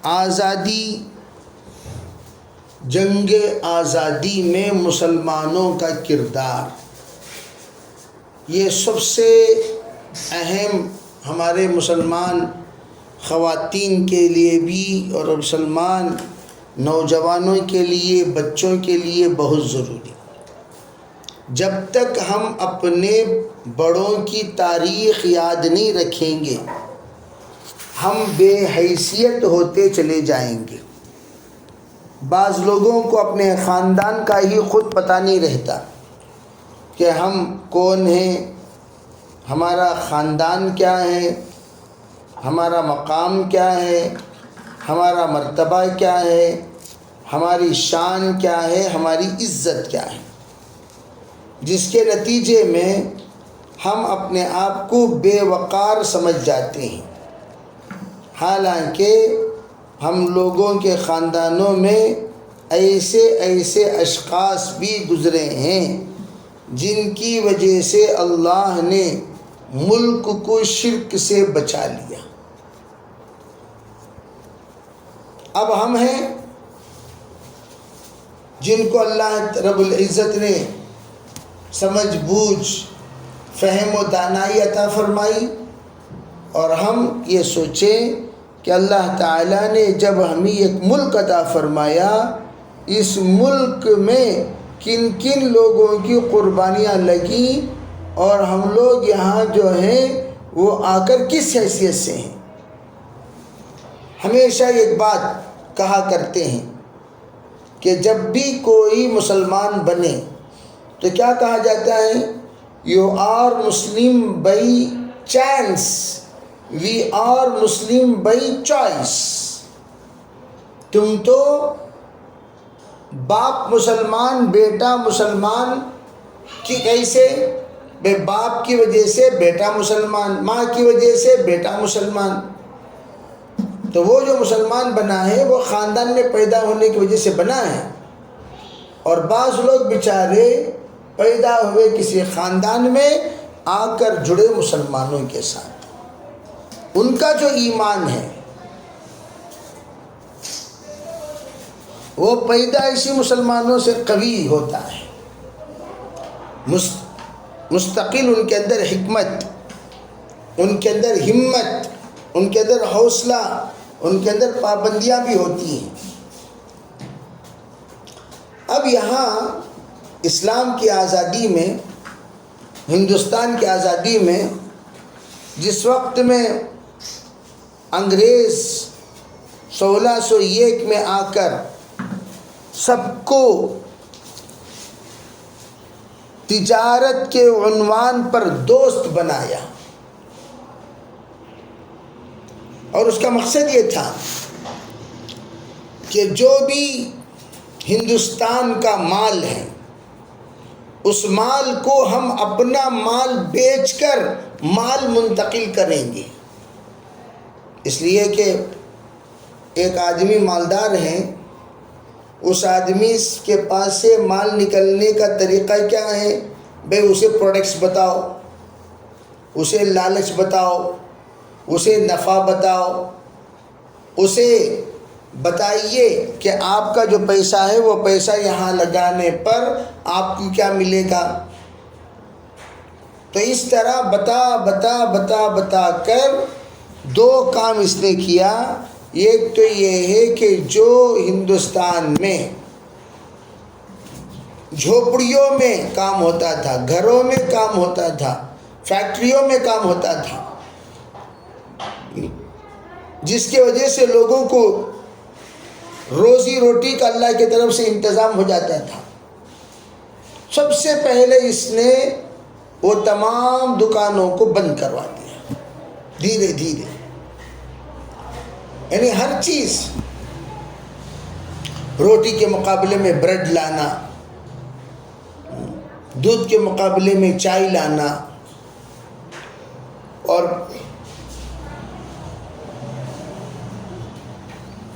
آزادی، جنگ آزادی میں مسلمانوں کا کردار، یہ سب سے اہم ہمارے مسلمان خواتین کے لیے بھی اور مسلمان نوجوانوں کے لیے، بچوں کے لیے بہت ضروری۔ جب تک ہم اپنے بڑوں کی تاریخ یاد نہیں رکھیں گے، ہم بے حیثیت ہوتے چلے جائیں گے۔ بعض لوگوں کو اپنے خاندان کا ہی خود پتہ نہیں رہتا کہ ہم کون ہیں، ہمارا خاندان کیا ہے، ہمارا مقام کیا ہے، ہمارا مرتبہ کیا ہے، ہماری شان کیا ہے، ہماری عزت کیا ہے، جس کے نتیجے میں ہم اپنے آپ کو بے وقار سمجھ جاتے ہیں۔ حالانکہ ہم لوگوں کے خاندانوں میں ایسے اشخاص بھی گزرے ہیں جن کی وجہ سے اللہ نے ملک کو شرک سے بچا لیا۔ اب ہم ہیں جن کو اللہ رب العزت نے سمجھ بوجھ، فہم و دانائی عطا فرمائی، اور ہم یہ سوچیں کہ اللہ تعالیٰ نے جب ہمیں ایک ملک عطا فرمایا، اس ملک میں کن کن لوگوں کی قربانیاں لگیں، اور ہم لوگ یہاں جو ہیں وہ آ کر کس حیثیت سے ہیں۔ ہمیشہ ایک بات کہا کرتے ہیں کہ جب بھی کوئی مسلمان بنے تو کیا کہا جاتا ہے؟ You are Muslim by chance, we are Muslim by choice. تم تو باپ مسلمان، بیٹا مسلمان کی کیسے؟ بے باپ کی وجہ سے بیٹا مسلمان، ماں کی وجہ سے بیٹا مسلمان۔ تو وہ جو مسلمان بنا ہے وہ خاندان میں پیدا ہونے کی وجہ سے بنا ہے، اور بعض لوگ بیچارے پیدا ہوئے کسی خاندان میں، آ کر جڑے مسلمانوں کے ساتھ، ان کا جو ایمان ہے وہ پیدائشی مسلمانوں سے قوی ہوتا ہے، مستقل ان کے اندر حکمت، ان کے اندر ہمت، ان کے اندر حوصلہ، ان کے اندر پابندیاں بھی ہوتی ہیں۔ اب یہاں اسلام کی آزادی میں، ہندوستان کی آزادی میں، جس وقت میں انگریز 1601 میں آ کر سب کو تجارت کے عنوان پر دوست بنایا، اور اس کا مقصد یہ تھا کہ جو بھی ہندوستان کا مال ہے اس مال کو ہم اپنا مال بیچ کر مال منتقل کریں گے۔ اس لیے کہ ایک آدمی مالدار ہے، اس آدمی کے پاس سے مال نکلنے کا طریقہ کیا ہے؟ بھئی اسے پروڈکٹس بتاؤ، اسے لالچ بتاؤ، اسے نفع بتاؤ، اسے بتائیے کہ آپ کا جو پیسہ ہے وہ پیسہ یہاں لگانے پر آپ کو کیا ملے گا۔ تو اس طرح بتا کر دو کام اس نے کیا۔ ایک تو یہ ہے کہ جو ہندوستان میں جھوپڑیوں میں کام ہوتا تھا، گھروں میں کام ہوتا تھا، فیکٹریوں میں کام ہوتا تھا، جس کی وجہ سے لوگوں کو روزی روٹی کا اللہ کی طرف سے انتظام ہو جاتا تھا، سب سے پہلے اس نے وہ تمام دکانوں کو بند کروا دیا دھیرے دھیرے۔ یعنی ہر چیز، روٹی کے مقابلے میں بریڈ لانا، دودھ کے مقابلے میں چائے لانا، اور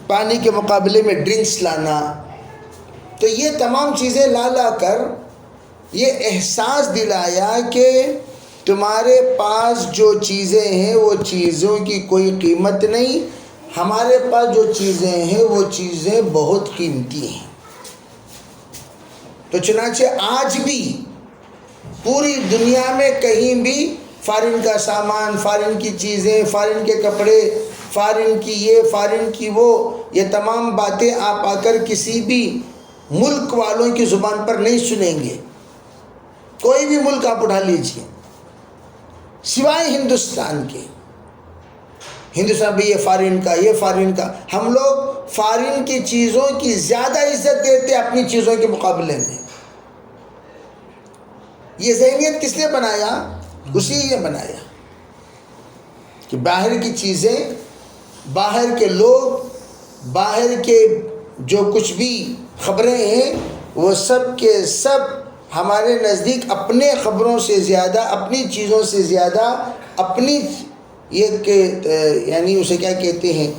پانی کے مقابلے میں ڈرنکس لانا، تو یہ تمام چیزیں لا کر یہ احساس دلایا کہ تمہارے پاس جو چیزیں ہیں وہ چیزوں کی کوئی قیمت نہیں، ہمارے پاس جو چیزیں ہیں وہ چیزیں بہت قیمتی ہیں. تو چنانچہ آج بھی پوری دنیا میں کہیں بھی فارن کا سامان، فارن کی چیزیں، فارن کے کپڑے، فارن کی یہ، فارن کی وہ، یہ تمام باتیں آپ آ کر کسی بھی ملک والوں کی زبان پر نہیں سنیں گے. کوئی بھی ملک آپ اٹھا لیجئے سوائے ہندوستان کے. ہندوستان بھی یہ فارن کا، یہ فارن کا. ہم لوگ فارن کی چیزوں کی زیادہ عزت دیتے اپنی چیزوں کے مقابلے میں. یہ ذہنیت کس نے بنایا؟ اسی نے بنایا کہ باہر کی چیزیں، باہر کے لوگ، باہر کے جو کچھ بھی خبریں ہیں وہ سب کے سب ہمارے نزدیک اپنے خبروں سے زیادہ، اپنی چیزوں سے زیادہ، اپنی یعنی اسے کیا کہتے ہیں،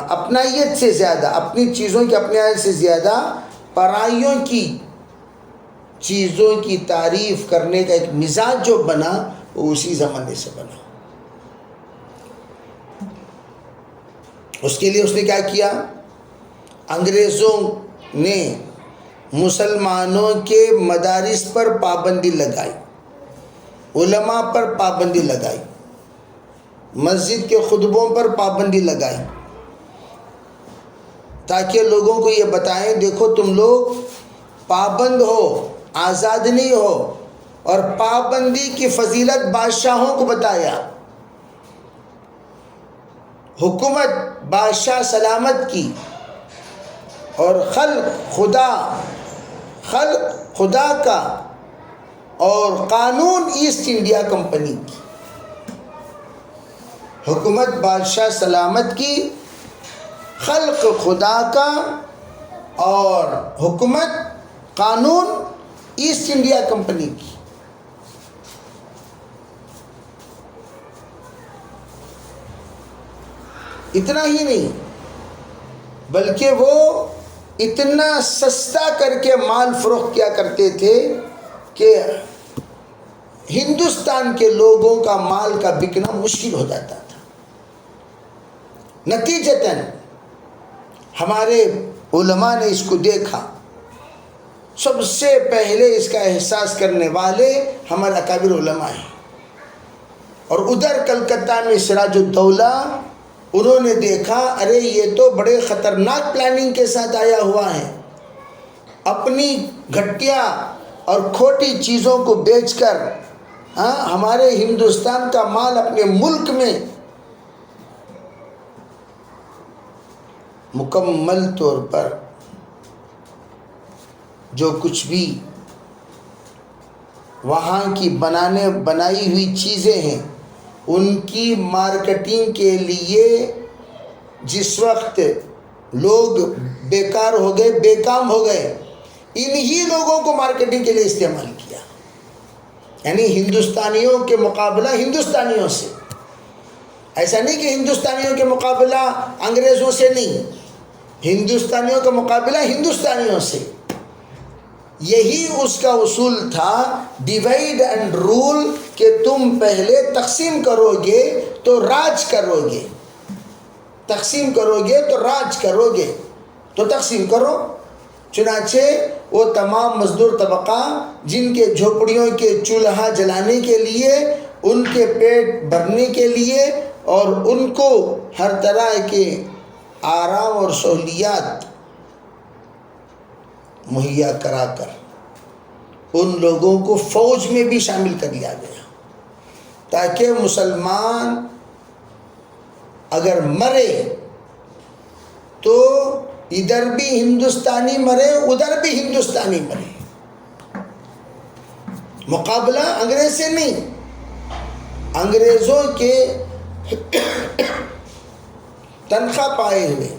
اپنائیت سے زیادہ، اپنی چیزوں کی اپنائیت سے زیادہ پرائیوں کی چیزوں کی تعریف کرنے کا ایک مزاج جو بنا وہ اسی زمانے سے بنا. اس کے لیے اس نے کیا کیا؟ انگریزوں نے مسلمانوں کے مدارس پر پابندی لگائی، علماء پر پابندی لگائی، مسجد کے خطبوں پر پابندی لگائی، تاکہ لوگوں کو یہ بتائیں دیکھو تم لوگ پابند ہو، آزاد نہیں ہو. اور پابندی کی فضیلت بادشاہوں کو بتایا. حکومت بادشاہ سلامت کی اور خلق خدا کا اور قانون ایسٹ انڈیا کمپنی کی. حکومت بادشاہ سلامت کی، خلق خدا کا، اور حکومت قانون ایسٹ انڈیا کمپنی کی. اتنا ہی نہیں بلکہ وہ اتنا سستا کر کے مال فروخت کیا کرتے تھے کہ ہندوستان کے لوگوں کا مال کا بکنا مشکل ہو جاتا تھا. نتیجتاً ہمارے علماء نے اس کو دیکھا. سب سے پہلے اس کا احساس کرنے والے ہمارے اکابر علماء ہیں. اور ادھر کلکتہ میں سراج الدولہ، انہوں نے دیکھا ارے یہ تو بڑے خطرناک پلاننگ کے ساتھ آیا ہوا ہے. اپنی گھٹیا اور کھوٹی چیزوں کو بیچ کر ہمارے ہندوستان کا مال اپنے ملک میں مکمل طور پر جو کچھ بھی وہاں کی بنائی ہوئی چیزیں ہیں ان کی مارکیٹنگ کے لیے جس وقت لوگ بیکار ہو گئے، بے کام ہو گئے، انہی لوگوں کو مارکیٹنگ کے لیے استعمال کیا. یعنی ہندوستانیوں کے مقابلہ ہندوستانیوں سے. ایسا نہیں کہ ہندوستانیوں کے مقابلہ انگریزوں سے نہیں، ہندوستانیوں کا مقابلہ ہندوستانیوں سے. یہی اس کا اصول تھا، ڈیوائڈ اینڈ رول، کہ تم پہلے تقسیم کرو گے تو راج کرو گے، تقسیم کرو گے تو راج کرو گے، تو تقسیم کرو. چنانچہ وہ تمام مزدور طبقہ جن کے جھوپڑیوں کے چولہا جلانے کے لیے، ان کے پیٹ بھرنے کے لیے اور ان کو ہر طرح کے آرام اور سہولیات مہیا کرا کر ان لوگوں کو فوج میں بھی شامل کر لیا گیا، تاکہ مسلمان اگر مرے تو ادھر بھی ہندوستانی مرے، ادھر بھی ہندوستانی مرے. مقابلہ انگریز سے نہیں، انگریزوں کے تنخواہ پائے ہوئے،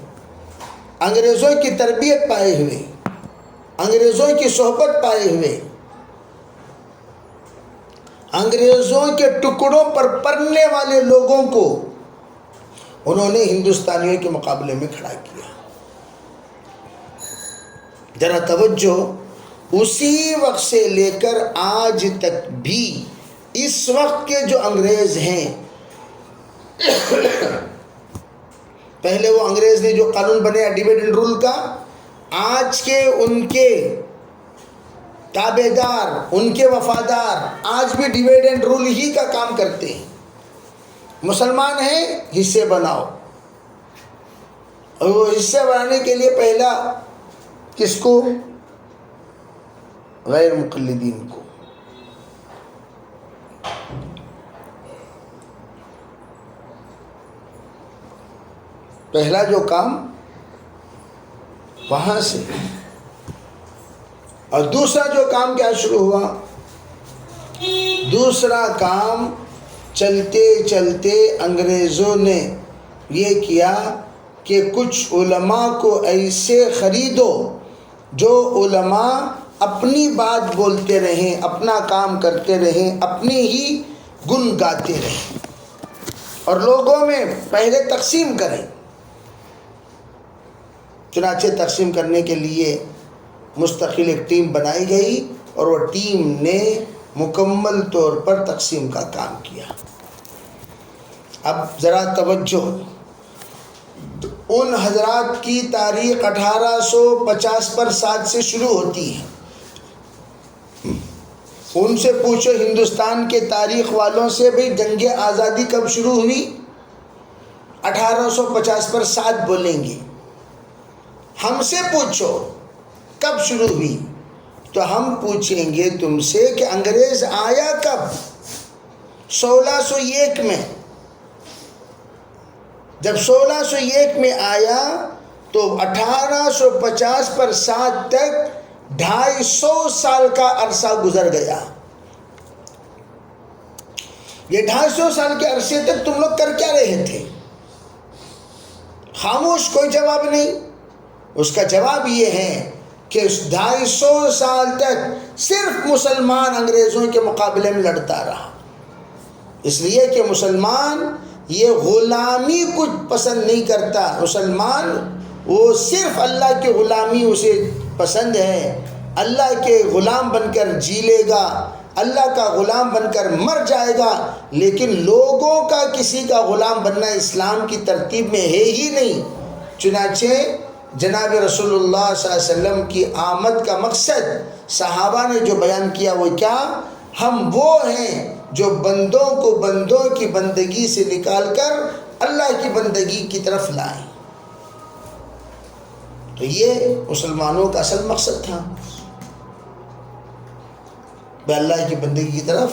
انگریزوں کی تربیت پائے ہوئے، انگریزوں کی صحبت پائے ہوئے، انگریزوں کے ٹکڑوں پر پڑنے والے لوگوں کو انہوں نے ہندوستانیوں کے مقابلے میں کھڑا کیا. ذرا توجہ، اسی وقت سے لے کر آج تک بھی اس وقت کے جو انگریز ہیں پہلے وہ انگریز نے جو قانون بنایا ڈیوائڈ اینڈ رول کا، آج کے ان کے تابع دار، ان کے وفادار آج بھی ڈیوائڈ اینڈ رول ہی کا کام کرتے ہیں۔ مسلمان ہیں، حصے بناؤ، اور وہ حصے بنانے کے لیے پہلا کس کو؟ غیر مقلدین کو۔ پہلا جو کام وہاں سے، اور دوسرا جو کام کیا شروع ہوا؟ دوسرا کام چلتے چلتے انگریزوں نے یہ کیا کہ کچھ علماء کو ایسے خریدو جو علماء اپنی بات بولتے رہیں، اپنا کام کرتے رہیں، اپنی ہی گن گاتے رہیں، اور لوگوں میں پہلے تقسیم کریں۔ چنانچہ تقسیم کرنے کے لیے مستقل ایک ٹیم بنائی گئی، اور وہ ٹیم نے مکمل طور پر تقسیم کا کام کیا۔ اب ذرا توجہ، ان حضرات کی تاریخ 1850 سے شروع ہوتی ہے۔ ان سے پوچھو ہندوستان کے تاریخ والوں سے، بھئی جنگ آزادی کب شروع ہوئی؟ 1850 بولیں گے۔ ہم سے پوچھو کب شروع ہوئی، تو ہم پوچھیں گے تم سے کہ انگریز آیا کب؟ 1601 میں۔ جب 1601 میں آیا تو 1850 تک 250 سال کا عرصہ گزر گیا۔ یہ 250 سال کے عرصے تک تم لوگ کر کیا رہے تھے؟ خاموش، کوئی جواب نہیں۔ اس کا جواب یہ ہے کہ اس 250 سال تک صرف مسلمان انگریزوں کے مقابلے میں لڑتا رہا، اس لیے کہ مسلمان یہ غلامی کچھ پسند نہیں کرتا۔ مسلمان وہ صرف اللہ کی غلامی اسے پسند ہے، اللہ کے غلام بن کر جی لے گا، اللہ کا غلام بن کر مر جائے گا، لیکن لوگوں کا کسی کا غلام بننا اسلام کی ترتیب میں ہے ہی نہیں۔ چنانچہ جناب رسول اللہ صلی اللہ علیہ وسلم کی آمد کا مقصد صحابہ نے جو بیان کیا وہ کیا؟ ہم وہ ہیں جو بندوں کو بندوں کی بندگی سے نکال کر اللہ کی بندگی کی طرف لائیں۔ تو یہ مسلمانوں کا اصل مقصد تھا، اللہ کی بندگی کی طرف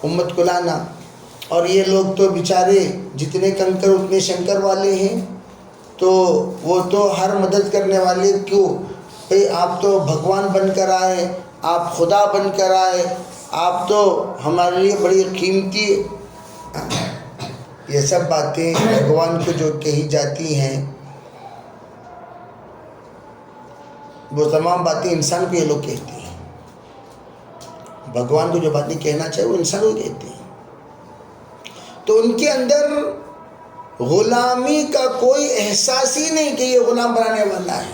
امت کو لانا۔ اور یہ لوگ تو بیچارے جتنے کنکر اتنے شنکر والے ہیں، تو وہ تو ہر مدد کرنے والے کیوں، بھئی آپ تو بھگوان بن کر آئے، آپ خدا بن کر آئے، آپ تو ہمارے لیے بڑی قیمتی، یہ سب باتیں بھگوان کو جو کہی جاتی ہیں، وہ تمام باتیں انسان کو یہ لوگ کہتے ہیں۔ بھگوان کو جو باتیں کہنا چاہیے وہ انسان کو کہتے ہیں۔ تو ان کے اندر غلامی کا کوئی احساس ہی نہیں کہ یہ غلام بنانے والا ہے۔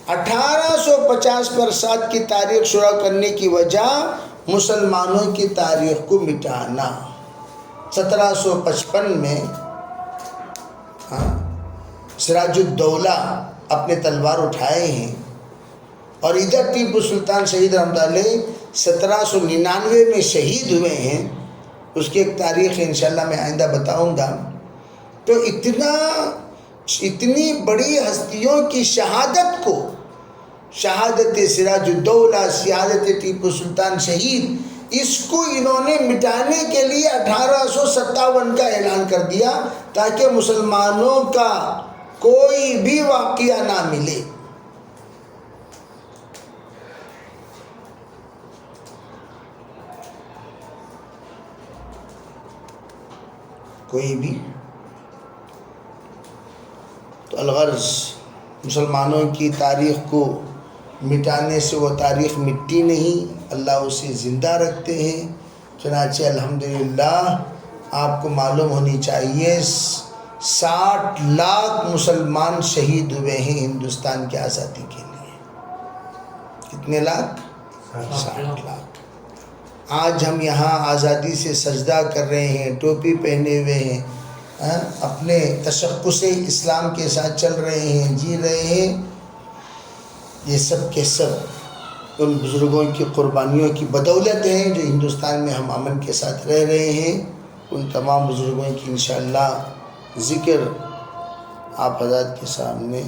1850 کی تاریخ شروع کرنے کی وجہ مسلمانوں کی تاریخ کو مٹانا۔ 1755 میں سراج الدولہ اپنے تلوار اٹھائے ہیں، اور ادھر ٹیپو سلطان شہید رحمۃ اللہ علیہ 1799 میں شہید ہوئے ہیں۔ اس کی ایک تاریخ انشاءاللہ میں آئندہ بتاؤں گا۔ تو اتنی بڑی ہستیوں کی شہادت کو، شہادت سراج الدولہ، شہادت ٹیپو سلطان شہید، اس کو انہوں نے مٹانے کے لیے 1857 کا اعلان کر دیا، تاکہ مسلمانوں کا کوئی بھی واقعہ نہ ملے۔ کوئی بھی تو الغرض مسلمانوں کی تاریخ کو مٹانے سے وہ تاریخ مٹی نہیں، اللہ اسے زندہ رکھتے ہیں۔ چنانچہ الحمدللہ آپ کو معلوم ہونی چاہیے 60 لاکھ مسلمان شہید ہوئے ہیں ہندوستان کی آزادی کے لیے۔ کتنے لاکھ؟ 60 لاکھ۔ آج ہم یہاں آزادی سے سجدہ کر رہے ہیں، ٹوپی پہنے ہوئے ہیں، اپنے تشخص اسلام کے ساتھ چل رہے ہیں، جی رہے ہیں، یہ سب کے سب ان بزرگوں کی قربانیوں کی بدولت ہیں جو ہندوستان میں ہم امن کے ساتھ رہ رہے ہیں۔ ان تمام بزرگوں کی انشاءاللہ ذکر آپ حضرات کے سامنے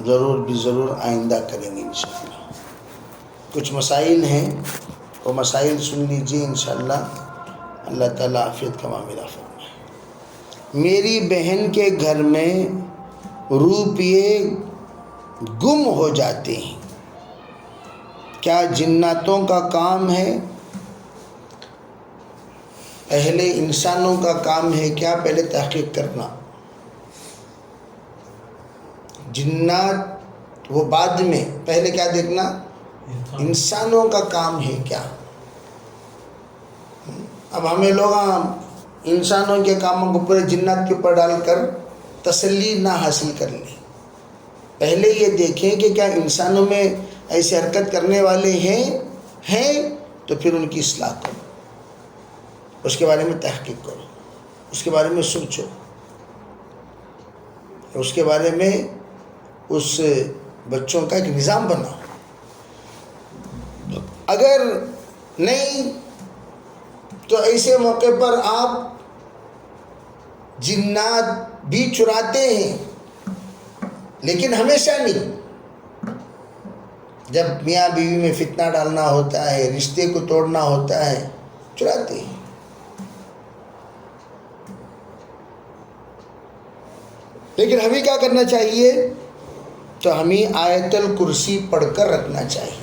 ضرور بھی ضرور آئندہ کریں گے انشاءاللہ۔ کچھ مسائل ہیں، وہ مسائل سن لیجیے انشاءاللہ، اللہ تعالیٰ عافیت کا معاملہ فرمائے۔ میری بہن کے گھر میں روپیے گم ہو جاتے ہیں، کیا جناتوں کا کام ہے؟ پہلے انسانوں کا کام ہے کیا؟ پہلے تحقیق کرنا۔ جنات وہ بعد میں، پہلے کیا دیکھنا؟ انسانوں کا کام ہے کیا؟ اب ہمیں لوگ انسانوں کے کاموں کو پورے جنات کے اوپر ڈال کر تسلی نہ حاصل کر لیں۔ پہلے یہ دیکھیں کہ کیا انسانوں میں ایسے حرکت کرنے والے ہیں تو پھر ان کی اصلاح کرو، اس کے بارے میں تحقیق کرو، اس کے بارے میں سوچو، اس کے بارے میں اس بچوں کا ایک نظام بناؤ۔ اگر نہیں تو ایسے موقع پر آپ جنات بھی چراتے ہیں، لیکن ہمیشہ نہیں۔ جب میاں بیوی میں فتنہ ڈالنا ہوتا ہے، رشتے کو توڑنا ہوتا ہے، چراتے ہیں۔ لیکن ہمیں کیا کرنا چاہیے؟ تو ہمیں آیت الکرسی پڑھ کر رکھنا چاہیے۔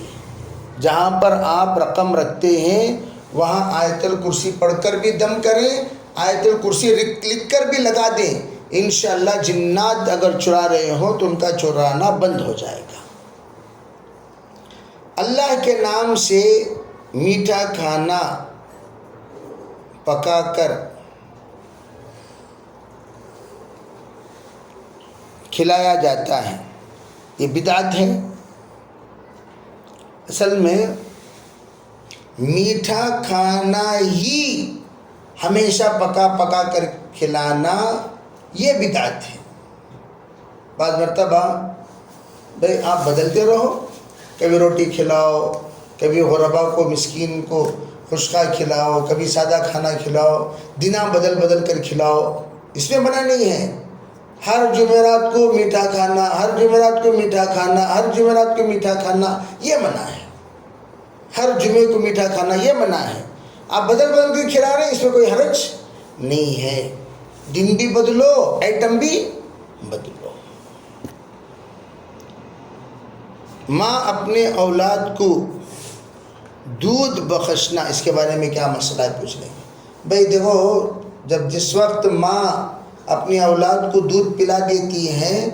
جہاں پر آپ رقم رکھتے ہیں وہاں آیت الکرسی پڑھ کر بھی دم کریں، آیت الکرسی لکھ کر بھی لگا دیں۔ انشاءاللہ جنات اگر چرا رہے ہوں تو ان کا چرانا بند ہو جائے گا۔ اللہ کے نام سے میٹھا کھانا پکا کر کھلایا جاتا ہے، یہ بدعت ہے۔ اصل میں میٹھا کھانا ہی ہمیشہ پکا پکا کر کھلانا یہ بدعت ہے۔ بعض مرتبہ بھئی آپ بدلتے رہو، کبھی روٹی کھلاؤ، کبھی غربا کو مسکین کو خشکا کھلاؤ، کبھی سادہ کھانا کھلاؤ، دنہ بدل بدل کر کھلاؤ، اس میں منع نہیں ہے۔ ہر جمعرات کو میٹھا کھانا، ہر جمعرات کو میٹھا کھانا، ہر جمعرات کو میٹھا کھانا یہ منع ہے۔ ہر جمعے کو میٹھا کھانا یہ منع ہے۔ آپ بدل بدل کے کھلا رہے ہیں، اس میں کوئی حرج نہیں ہے۔ دن بھی بدلو، آئٹم بھی بدلو۔ ماں اپنے اولاد کو دودھ بخشنا، اس کے بارے میں کیا مسئلہ ہے پوچھ رہے ہیں۔ بھئی دیکھو، جس وقت ماں اپنی اولاد کو دودھ پلا دیتی ہے،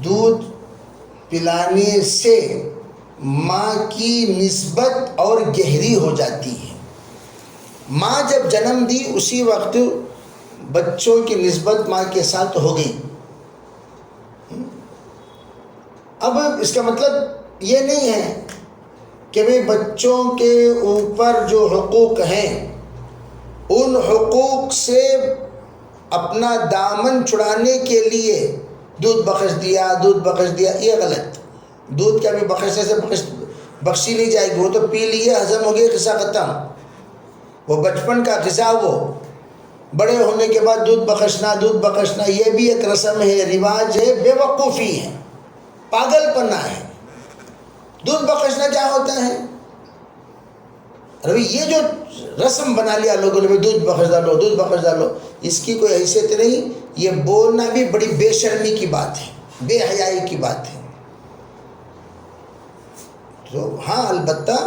دودھ پلانے سے ماں کی نسبت اور گہری ہو جاتی ہے۔ ماں جب جنم دی اسی وقت بچوں کی نسبت ماں کے ساتھ ہو گئی۔ اب اس کا مطلب یہ نہیں ہے کہ بھئی بچوں کے اوپر جو حقوق ہیں ان حقوق سے اپنا دامن چھڑانے کے لیے دودھ بخش دیا، یہ غلط۔ دودھ کیا بھی بخشنے سے بخشی نہیں جائے گی، وہ تو پی لیے، ہضم ہو گیا، قصہ ختم۔ وہ بچپن کا قصہ، وہ بڑے ہونے کے بعد دودھ بخشنا یہ بھی ایک رسم ہے، رواج ہے، بے وقوفی ہے، پاگل پنا ہے۔ دودھ بخشنا کیا ہوتا ہے؟ ابھی یہ جو رسم بنا لیا لوگوں نے، دودھ بخش ڈالو، اس کی کوئی حیثیت نہیں۔ یہ بولنا بھی بڑی بے شرمی کی بات ہے، بے حیائی کی بات ہے۔ تو ہاں، البتہ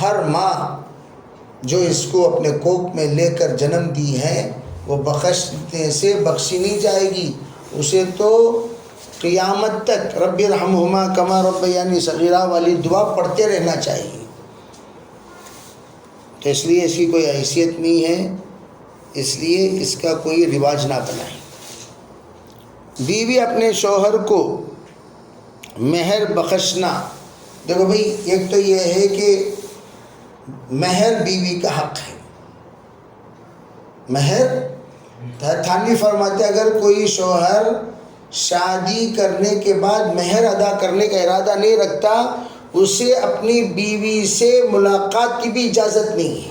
ہر ماں جو اس کو اپنے کوکھ میں لے کر جنم دی ہے وہ بخشنے سے بخشی نہیں جائے گی، اسے تو قیامت تک رب ارحمہما کما ربیانی صغیرہ والی دعا پڑھتے رہنا چاہیے۔ تو اس لیے اس کی کوئی حیثیت نہیں ہے، اس لیے اس کا کوئی رواج نہ بنائیں۔ بیوی اپنے شوہر کو مہر بخشنا، دیکھو بھئی، ایک تو یہ ہے کہ مہر بیوی کا حق ہے. مہر تھانوی فرماتے اگر کوئی شوہر شادی کرنے کے بعد مہر ادا کرنے کا ارادہ نہیں رکھتا اسے اپنی بیوی سے ملاقات کی بھی اجازت نہیں ہے.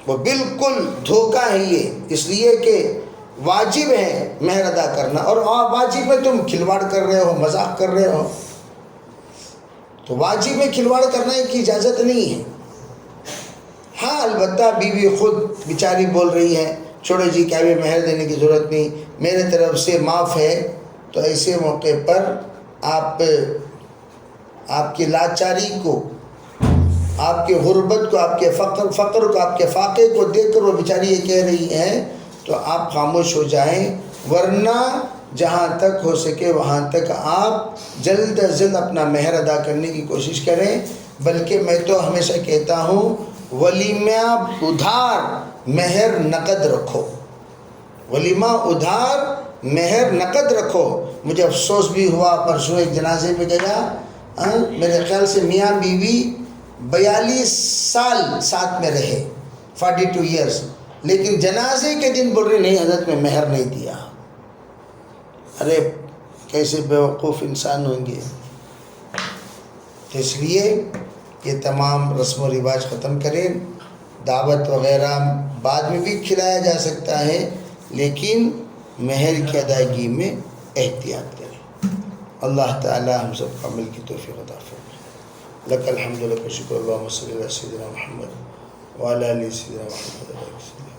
وہ بالکل دھوکہ ہے یہ، اس لیے کہ واجب ہے مہر ادا کرنا، اور واجب میں تم کھلواڑ کر رہے ہو، مذاق کر رہے ہو، تو واجب میں کھلواڑ کرنے کی اجازت نہیں ہے. ہاں البتہ بیوی خود بیچاری بول رہی ہے چھوڑو جی کیا بھی مہر دینے کی ضرورت نہیں، میرے طرف سے معاف ہے، تو ایسے موقع پر آپ کی لاچاری کو، آپ کے غربت کو، آپ کے فقر کو، آپ کے فاقے کو دیکھ کر وہ بیچاری یہ کہہ رہی ہے تو آپ خاموش ہو جائیں، ورنہ جہاں تک ہو سکے وہاں تک آپ جلد از جلد اپنا مہر ادا کرنے کی کوشش کریں. بلکہ میں تو ہمیشہ کہتا ہوں ولیمہ ادھار مہر نقد رکھو، ولیمہ ادھار مہر نقد رکھو. مجھے افسوس بھی ہوا، پرسوں ایک جنازے میں گیا، میرے خیال سے میاں بیوی 42 سال ساتھ میں رہے، 42 ایئرس، لیکن جنازے کے دن بول رہے نہیں حضرت میں مہر نہیں دیا. ارے کیسے بیوقوف انسان ہوں گے. اس لیے یہ تمام رسم و رواج ختم کریں. دعوت وغیرہ بعد میں بھی کھلایا جا سکتا ہے، لیکن مہر کی ادائیگی میں احتیاط کریں. اللہ تعالی ہم سب کو عمل کی توفیق عطا فرمائے. لک الحمد لک الشکر اللہم صلی علی سیدنا محمد وعلی آل سیدنا محمد.